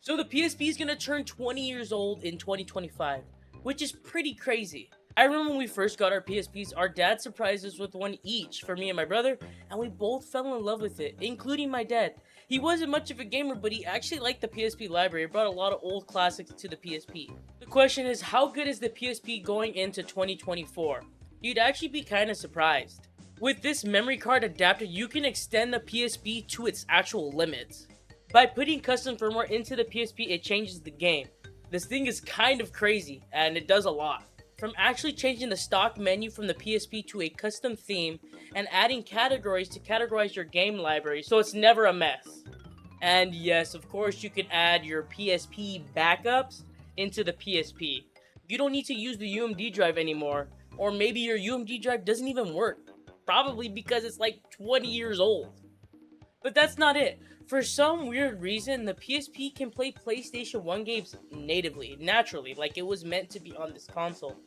So the PSP is gonna turn 20 years old in 2025, which is pretty crazy. I remember when we first got our PSPs, our dad surprised us with one each for me and my brother, and we both fell in love with it, including my dad. He wasn't much of a gamer, but he actually liked the PSP library. It brought a lot of old classics to the PSP. The question is, how good is the PSP going into 2024? You'd actually be kind of surprised. With this memory card adapter, you can extend the PSP to its actual limits. By putting custom firmware into the PSP, it changes the game. This thing is kind of crazy, and it does a lot. From actually changing the stock menu from the PSP to a custom theme, and adding categories to categorize your game library so it's never a mess. And yes, of course, you can add your PSP backups into the PSP. You don't need to use the UMD drive anymore, or maybe your UMD drive doesn't even work. Probably because it's like 20 years old. But that's not it. For some weird reason, the PSP can play PlayStation 1 games natively, naturally, like it was meant to be on this console.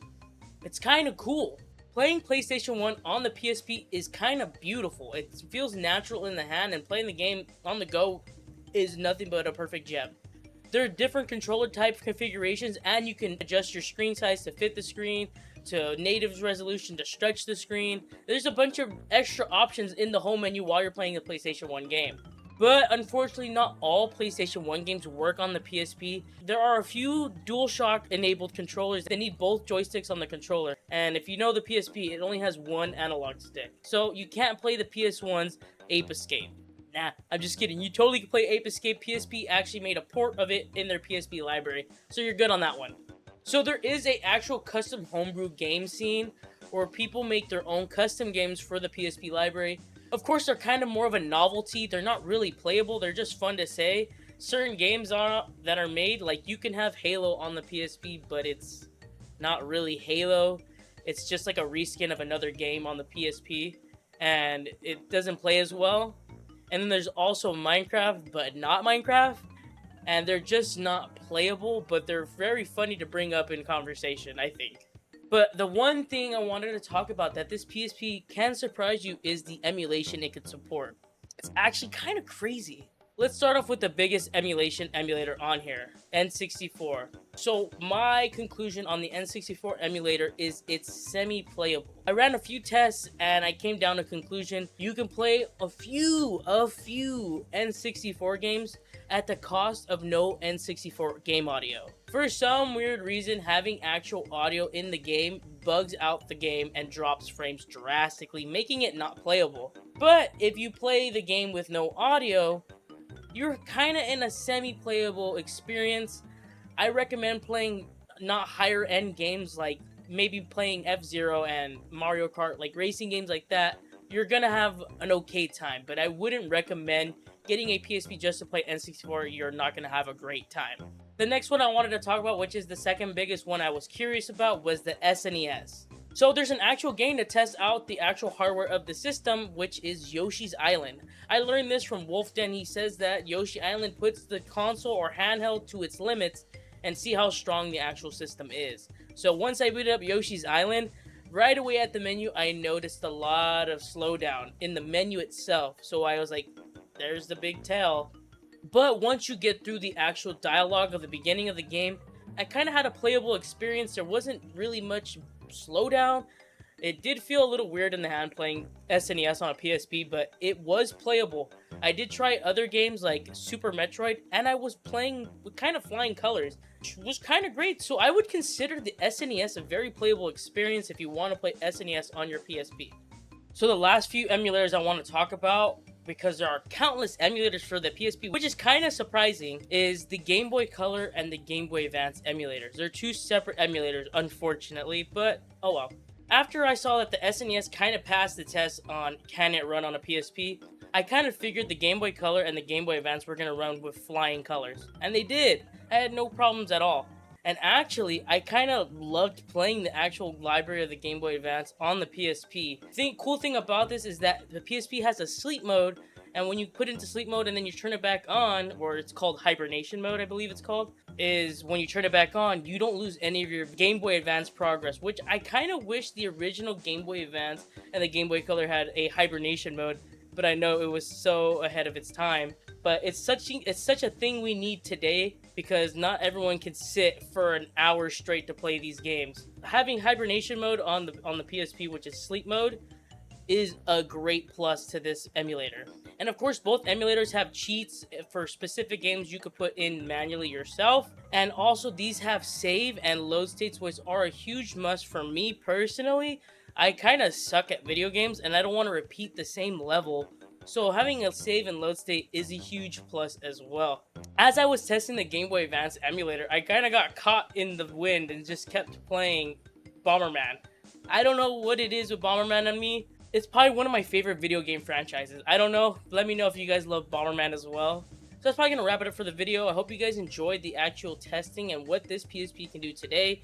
It's kind of cool. Playing PlayStation 1 on the PSP is kind of beautiful. It feels natural in the hand, and playing the game on the go is nothing but a perfect gem. There are different controller type configurations, and you can adjust your screen size to fit the screen, to native resolution to stretch the screen. There's a bunch of extra options in the home menu while you're playing the PlayStation 1 game. But unfortunately, not all PlayStation 1 games work on the PSP. There are a few DualShock enabled controllers that need both joysticks on the controller. And if you know the PSP, it only has one analog stick. So you can't play the PS1's Ape Escape. Nah, I'm just kidding. You totally can play Ape Escape. PSP actually made a port of it in their PSP library. So you're good on that one. So there is a actual custom homebrew game scene where people make their own custom games for the PSP library. Of course, they're kind of more of a novelty. They're not really playable. They're just fun to say. Certain games that are made, like you can have Halo on the PSP, but it's not really Halo. It's just like a reskin of another game on the PSP, and it doesn't play as well. And then there's also Minecraft, but not Minecraft. And they're just not playable, but they're very funny to bring up in conversation, I think. But the one thing I wanted to talk about that this PSP can surprise you is the emulation it could support. It's actually kind of crazy. Let's start off with the biggest emulator on here, N64. So my conclusion on the N64 emulator is it's semi-playable. I ran a few tests and I came down to a conclusion. You can play a few N64 games at the cost of no N64 game audio. For some weird reason, having actual audio in the game bugs out the game and drops frames drastically, making it not playable. But if you play the game with no audio, you're kind of in a semi-playable experience. I recommend playing not higher end games, like maybe playing F-Zero and Mario Kart, like racing games like that. You're gonna have an okay time, but I wouldn't recommend getting a PSP just to play N64. You're not gonna have a great time. The next one I wanted to talk about, which is the second biggest one I was curious about, was the SNES. So there's an actual game to test out the actual hardware of the system, which is Yoshi's Island. I learned this from Wolfden. He says that Yoshi Island puts the console or handheld to its limits and see how strong the actual system is. So once I booted up Yoshi's Island, right away at the menu, I noticed a lot of slowdown in the menu itself. So I was like, there's the big tell. But once you get through the actual dialogue of the beginning of the game, I kind of had a playable experience. There wasn't really much slowdown. It did feel a little weird in the hand playing SNES on a PSP, but it was playable. I did try other games like Super Metroid, and I was playing with kind of flying colors, which was kind of great. So I would consider the SNES a very playable experience if you want to play SNES on your PSP. So the last few emulators I want to talk about, because there are countless emulators for the PSP, which is kind of surprising, is the Game Boy Color and the Game Boy Advance emulators. They're two separate emulators, unfortunately, but oh well. After I saw that the SNES kind of passed the test on can it run on a PSP, I kind of figured the Game Boy Color and the Game Boy Advance were going to run with flying colors. And they did. I had no problems at all. And actually, I kind of loved playing the actual library of the Game Boy Advance on the PSP. The cool thing about this is that the PSP has a sleep mode, and when you put it into sleep mode and then you turn it back on, or it's called hibernation mode, I believe it's called, is when you turn it back on, you don't lose any of your Game Boy Advance progress, which I kind of wish the original Game Boy Advance and the Game Boy Color had a hibernation mode. but I know it was so ahead of its time. But it's such a thing we need today, because not everyone can sit for an hour straight to play these games. Having hibernation mode on the PSP, which is sleep mode, is a great plus to this emulator. And of course, both emulators have cheats for specific games you could put in manually yourself. And also, these have save and load states, which are a huge must for me personally. I kind of suck at video games and I don't want to repeat the same level. So having a save and load state is a huge plus as well. As I was testing the Game Boy Advance emulator, I kind of got caught in the wind and just kept playing Bomberman. I don't know what it is with Bomberman on me. It's probably one of my favorite video game franchises. I don't know. Let me know if you guys love Bomberman as well. So that's probably going to wrap it up for the video. I hope you guys enjoyed the actual testing and what this PSP can do today.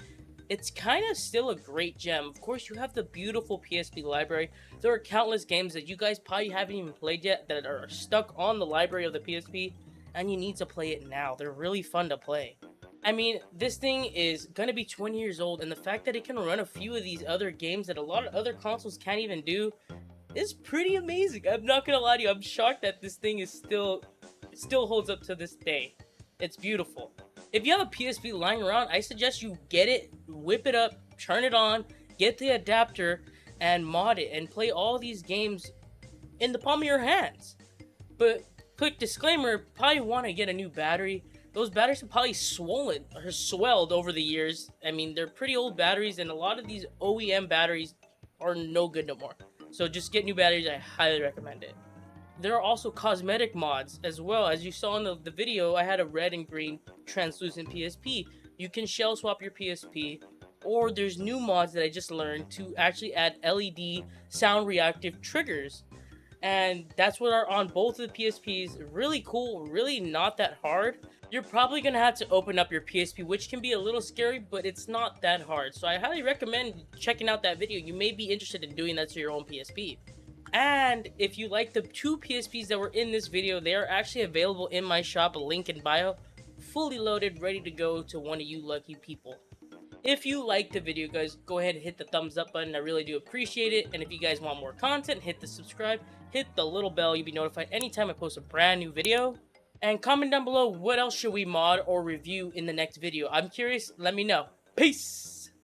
It's kind of still a great gem. Of course, you have the beautiful PSP library. There are countless games that you guys probably haven't even played yet that are stuck on the library of the PSP, and you need to play it now. They're really fun to play. I mean, this thing is going to be 20 years old, and the fact that it can run a few of these other games that a lot of other consoles can't even do is pretty amazing. I'm not going to lie to you, I'm shocked that this thing is still holds up to this day. It's beautiful. If you have a PSP lying around, I suggest you get it, whip it up, turn it on, get the adapter, and mod it, and play all these games in the palm of your hands. But, quick disclaimer, probably want to get a new battery. Those batteries are probably swollen or swelled over the years. I mean, they're pretty old batteries, and a lot of these OEM batteries are no good no more. So just get new batteries. I highly recommend it. There are also cosmetic mods as well. As you saw in the video, I had a red and green translucent PSP. You can shell swap your PSP, or there's new mods that I just learned to actually add LED sound reactive triggers. And that's what are on both of the PSPs. Really cool, really not that hard. You're probably going to have to open up your PSP, which can be a little scary, but it's not that hard. So I highly recommend checking out that video. You may be interested in doing that to your own PSP. And if you like the two PSPs that were in this video, they are actually available in my shop, link in bio, fully loaded, ready to go to one of you lucky people. If you liked the video, guys, go ahead and hit the thumbs up button. I really do appreciate it. And if you guys want more content, hit the subscribe, hit the little bell. You'll be notified anytime I post a brand new video. And comment down below what else should we mod or review in the next video. I'm curious. Let me know. Peace!